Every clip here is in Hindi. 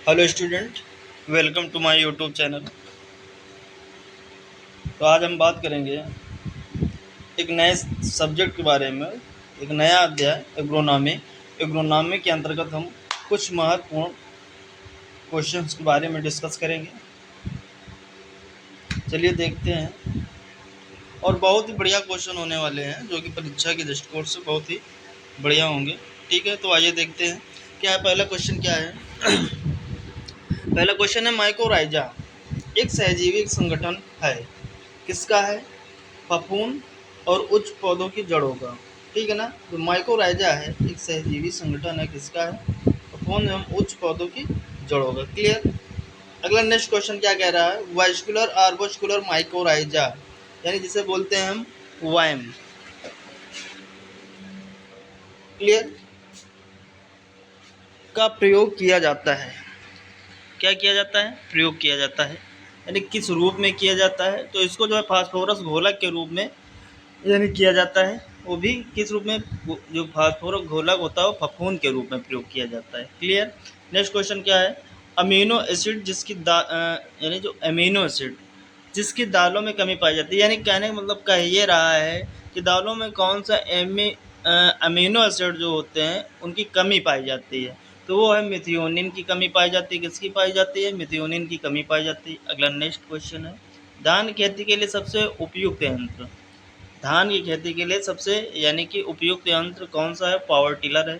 Hello student, welcome to my YouTube channel. तो आज हम बात करेंगे एक नए सब्जेक्ट के बारे में, एक नया अध्याय एग्रोनॉमी। एग्रोनॉमी के अंतर्गत हम कुछ महत्वपूर्ण क्वेश्चंस के बारे में डिस्कस करेंगे। चलिए देखते हैं। और बहुत ही बढ़िया क्वेश्चन होने वाले हैं जो कि परीक्षा के दृष्टिकोण से बहुत ही बढ़िया होंगे। ठीक है, तो आइए देखते हैं क्या है। पहला क्वेश्चन क्या है? पहला क्वेश्चन है, माइकोराइजा एक सहजीवी संगठन है, किसका है? फफूंद और उच्च पौधों की जड़ों का। ठीक है ना। तो माइकोराइजा है एक सहजीवी संगठन है, किसका है? फफूंद एवं उच्च पौधों की जड़ों का। क्लियर। अगला नेक्स्ट क्वेश्चन क्या कह रहा है? वास्कुलर आर्बोस्कुलर माइकोराइजा, यानी जिसे बोलते हैं हम वाइम। क्लियर। का प्रयोग किया जाता है। क्या किया जाता है? प्रयोग किया जाता है, यानी किस रूप में किया जाता है? तो इसको जो है फास्फोरस घोलक के रूप में यानी किया जाता है। वो भी किस रूप में? जो फास्फोरस घोलक होता है वो फफूंद के रूप में प्रयोग किया जाता है। क्लियर। नेक्स्ट क्वेश्चन क्या है? अमीनो एसिड जिसकी यानी जो अमीनो एसिड जिसकी दालों में कमी पाई जाती है, यानी कहने का मतलब कह ये रहा है कि दालों में कौन सा अमीनो एसिड जो होते हैं उनकी कमी पाई जाती है, तो वो है मिथियोनिन की कमी पाई जाती है। किसकी पाई जाती है? मिथियोनिन की कमी पाई जाती है। अगला नेक्स्ट क्वेश्चन है, धान खेती के लिए सबसे उपयुक्त यंत्र। धान की खेती के लिए सबसे यानी कि उपयुक्त यंत्र कौन सा है? पावर टिलर है।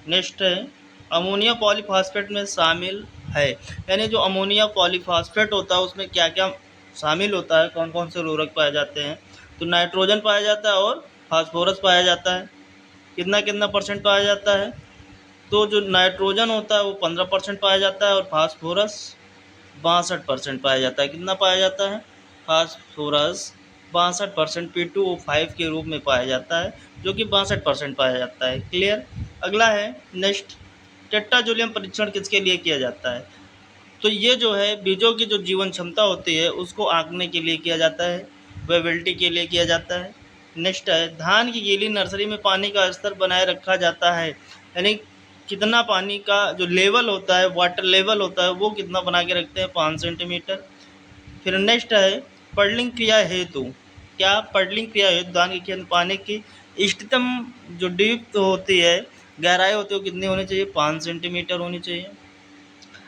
नेक्स्ट है, अमोनिया पॉलीफॉस्फेट में शामिल है, यानी जो अमोनिया पॉलीफॉस्फेट होता है उसमें क्या क्या शामिल होता है, कौन कौन से उर्वरक पाए जाते हैं? तो नाइट्रोजन पाया जाता है और फास्फोरस पाया जाता है। कितना कितना परसेंट पाया जाता है? तो जो नाइट्रोजन होता है वो 15% पाया जाता है और फास्फोरस 62% पाया जाता है। कितना पाया जाता है? फास्फोरस 62% P2O5 के रूप में पाया जाता है, जो कि 62% पाया जाता है। क्लियर। अगला है नेक्स्ट, टेट्राजोलियम परीक्षण किसके लिए किया जाता है? तो ये जो है बीजों की जो जीवन क्षमता होती है उसको आंकने के लिए किया जाता है, वेबिलिटी के लिए किया जाता है। नेक्स्ट है, धान की गीली नर्सरी में पानी का स्तर बनाए रखा जाता है, यानी कितना पानी का जो लेवल होता है, वाटर लेवल होता है, वो कितना बना के रखते हैं? 5 सेंटीमीटर। फिर नेक्स्ट है, पडलिंग क्रिया हेतु। क्या? पडलिंग क्रिया हेतु धान के खेत में पानी की इष्टतम जो डीप होती है, गहराई होती है, वो कितनी होनी चाहिए? 5 सेंटीमीटर होनी चाहिए।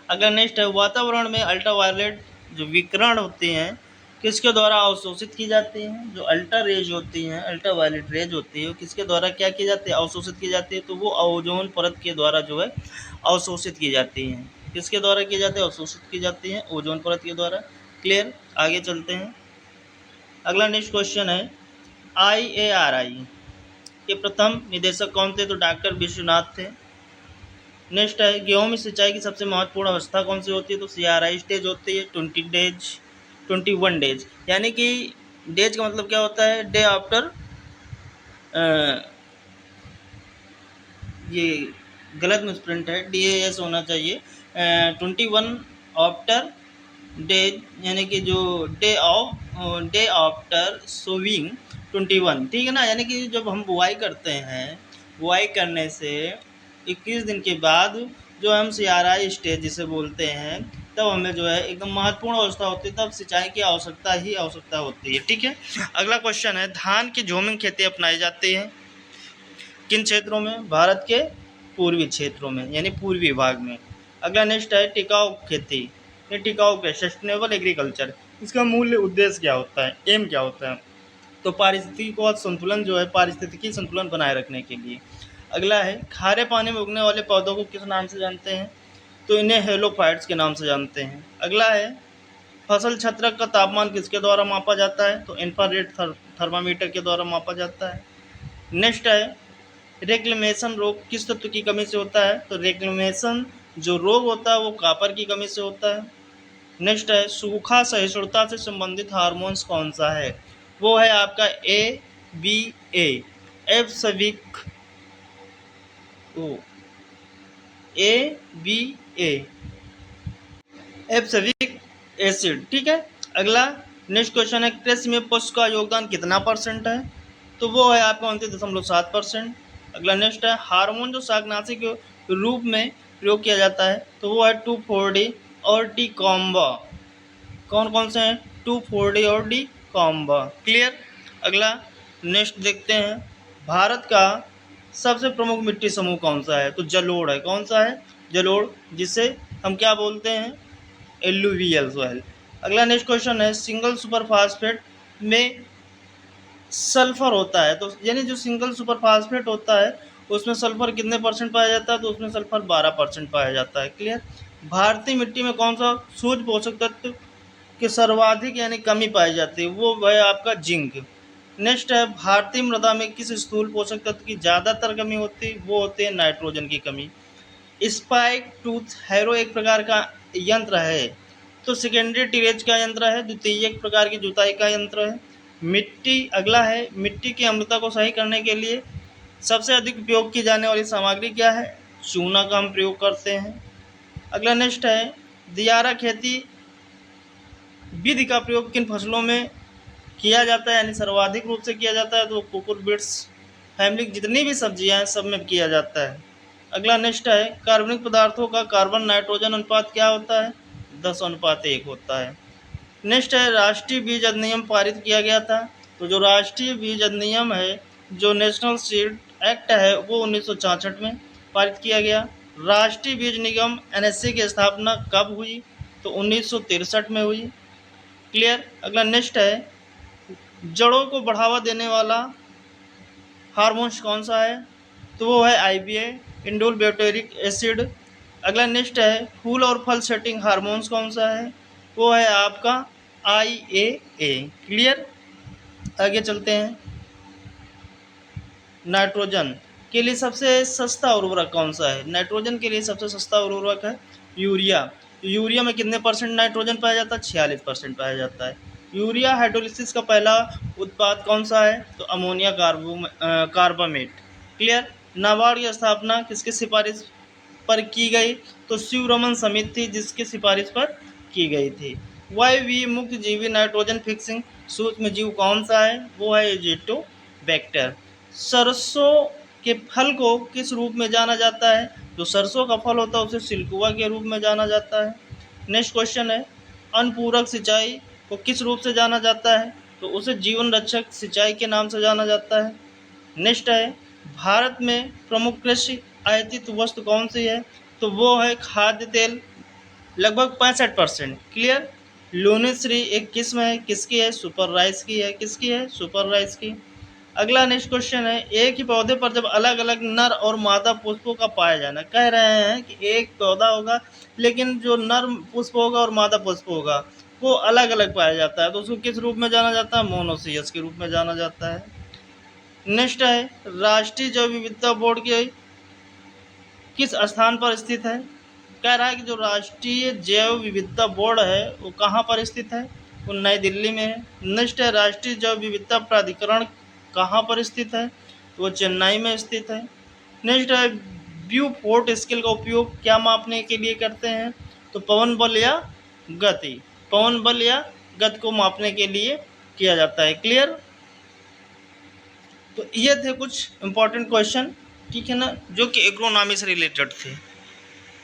अगर नेक्स्ट है, वातावरण में अल्ट्रावायलेट जो विकिरण होती हैं किसके द्वारा अवशोषित की जाती हैं? जो अल्ट्रा रेज होती हैं, अल्ट्रावायलेट रेज होती है, वो किसके द्वारा क्या की जाती है? अवशोषित की जाती है। तो वो ओजोन परत के द्वारा जो है अवशोषित की जाती हैं। किसके द्वारा की जाती है? अवशोषित की जाती हैं ओजोन परत के द्वारा। क्लियर। आगे चलते हैं। अगला नेक्स्ट क्वेश्चन है, IARI के प्रथम निदेशक कौन थे? तो डॉक्टर विश्वनाथ थे। नेक्स्ट है, गेहूं में सिंचाई की सबसे महत्वपूर्ण अवस्था कौन सी होती है? तो CRI स्टेज होती है। 21 डेज, यानी कि डेज का मतलब क्या होता है? डे आफ्टर, ये गलत मिसप्रिंट है, DAS होना चाहिए। 21 आफ्टर डेज, यानी कि जो डे आफ्टर सोविंग 21। ठीक है ना। यानी कि जब हम बुआई करते हैं, बुआई करने से 21 दिन के बाद जो हम CRI स्टेज जिसे बोलते हैं, तब हमें जो है एकदम महत्वपूर्ण अवस्था होती है, तब सिंचाई की आवश्यकता होती है। ठीक है। अगला क्वेश्चन है, धान की झूमिंग खेती अपनाई जाती है किन क्षेत्रों में? भारत के पूर्वी क्षेत्रों में, यानी पूर्वी भाग में। अगला नेक्स्ट है, टिकाऊ खेती। ये टिकाऊ क्या? Sustainable agriculture. इसका मूल्य उद्देश्य क्या होता है? एम क्या होता है? तो पारिस्थितिकी संतुलन जो है, पारिस्थितिकी संतुलन बनाए रखने के लिए। अगला है, खारे पानी में उगने वाले पौधों को किस नाम से जानते हैं? तो इन्हें हेलोफाइट्स के नाम से जानते हैं। अगला है, फसल छत्रक का तापमान किसके द्वारा मापा जाता है? तो इंफ्रारेड थर्मामीटर के द्वारा मापा जाता है। नेक्स्ट है, रेक्लेमेशन रोग किस तत्व की कमी से होता है? तो रेक्लेमेशन जो रोग होता है वो कॉपर की कमी से होता है। नेक्स्ट है, सूखा सहिष्णुता से संबंधित हार्मोन्स कौन सा है? वो है आपका ABA, एब्सविक ओ ABA, एब्सविक एसिड। ठीक है। अगला नेक्स्ट क्वेश्चन है, कृषि में पशु का योगदान कितना परसेंट है? तो वो है आपका 29.7%। अगला नेक्स्ट है, हार्मोन जो शाकनाशी के रूप में प्रयोग किया जाता है तो वो है 2,4-D और डी कॉम्बा। कौन कौन से हैं? 2,4-D और डी कॉम्बा। क्लियर। अगला नेक्स्ट देखते हैं, भारत का सबसे प्रमुख मिट्टी समूह कौन सा है? तो जलोढ़ है। कौन सा है? जलोढ़, जिसे हम क्या बोलते हैं? Alluvial soil. अगला नेक्स्ट क्वेश्चन है, सिंगल सुपर फास्फेट में सल्फर होता है, तो यानी जो सिंगल सुपर फास्फेट होता है उसमें सल्फर कितने परसेंट पाया जाता है? तो उसमें सल्फर 12% पाया जाता है। क्लियर। भारतीय मिट्टी में कौन सा सूक्ष्म पोषक तत्व की सर्वाधिक यानी कमी पाई जाती है? वो है आपका जिंक। नेक्स्ट है, भारतीय मृदा में किस स्थूल पोषक तत्व की ज़्यादातर कमी होती है? वो होती है नाइट्रोजन की कमी। स्पाइक टूथ हैरो एक प्रकार का यंत्र है, तो सेकेंडरी टिरेज का यंत्र है, द्वितीय एक प्रकार की जुताई का यंत्र है। मिट्टी, अगला है, मिट्टी की अम्लता को सही करने के लिए सबसे अधिक उपयोग की जाने वाली सामग्री क्या है? चूना का हम प्रयोग करते हैं। अगला नेक्स्ट है, दियारा खेती विधि का प्रयोग किन फसलों में किया जाता है यानी सर्वाधिक रूप से किया जाता है? तो कुकुरबिट्स फैमिली की जितनी भी सब्जियां हैं सब में किया जाता है। अगला नेक्स्ट है, कार्बनिक पदार्थों का कार्बन नाइट्रोजन अनुपात क्या होता है? 10:1 होता है। नेक्स्ट है, राष्ट्रीय बीज अधिनियम पारित किया गया था, तो जो राष्ट्रीय बीज अधिनियम है, जो नेशनल सीड एक्ट है, वो 1966 में पारित किया गया। राष्ट्रीय बीज निगम एनएससी की स्थापना कब हुई? तो 1963 में हुई। क्लियर। अगला नेक्स्ट है, जड़ों को बढ़ावा देने वाला हार्मोन्स कौन सा है? तो वो है IBA, इंडोल ब्यूटेरिक एसिड। अगला नेक्स्ट है, फूल और फल सेटिंग हार्मोन्स कौन सा है? वो है आपका IAA। क्लियर। आगे चलते हैं, नाइट्रोजन के लिए सबसे सस्ता उर्वरक कौन सा है? नाइट्रोजन के लिए सबसे सस्ता उर्वरक है यूरिया। यूरिया में कितने परसेंट नाइट्रोजन पाया जाता है? 46% पाया जाता है। यूरिया हाइड्रोलिसिस का पहला उत्पाद कौन सा है? तो अमोनिया कार्बामेट। क्लियर। नाबार्ड की स्थापना किसकी सिफारिश पर की गई? तो शिवरमन समिति थी जिसकी सिफारिश पर की गई थी। वायवीय मुक्त जीवी नाइट्रोजन फिक्सिंग सूक्ष्म जीव कौन सा है? वो है एजिटोबैक्टर। सरसों के फल को किस रूप में जाना जाता है? जो सरसों का फल होता है उसे सिल्कुआ के रूप में जाना जाता है। नेक्स्ट क्वेश्चन है, अनुपूरक सिंचाई को किस रूप से जाना जाता है? तो उसे जीवन रक्षक सिंचाई के नाम से जाना जाता है। नेक्स्ट है, भारत में प्रमुख कृषि आयातित वस्तु कौन सी है? तो वो है खाद्य तेल, लगभग 65%। क्लियर। लूनीश्री एक किस्म है, किसकी है? सुपर राइस की है। किसकी है? सुपर राइस की। अगला नेक्स्ट क्वेश्चन है, एक ही पौधे पर जब अलग अलग नर और मादा पुष्पों का पाया जाना, कह रहे हैं कि एक पौधा होगा लेकिन जो नर पुष्प होगा और मादा पुष्प होगा वो अलग अलग पाया जाता है, तो उसको किस रूप में जाना जाता है? मोनोसियस के रूप में जाना जाता है। नेक्स्ट है, राष्ट्रीय जैव विविधता बोर्ड की किस स्थान पर स्थित है? कह रहा है कि जो राष्ट्रीय जैव विविधता बोर्ड है वो कहाँ पर स्थित है? वो नई दिल्ली में है। नेक्स्ट है, राष्ट्रीय जैव विविधता प्राधिकरण कहाँ पर स्थित है? तो वो चेन्नई में स्थित है। नेक्स्ट है, ब्यूफोर्ट स्केल का उपयोग क्या मापने के लिए करते हैं? तो पवन बल या गति, पवन बल या गति को मापने के लिए किया जाता है। क्लियर। तो ये थे कुछ इंपॉर्टेंट क्वेश्चन, ठीक है ना, जो कि एग्रोनॉमी से रिलेटेड थे।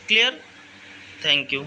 क्लियर। Thank you.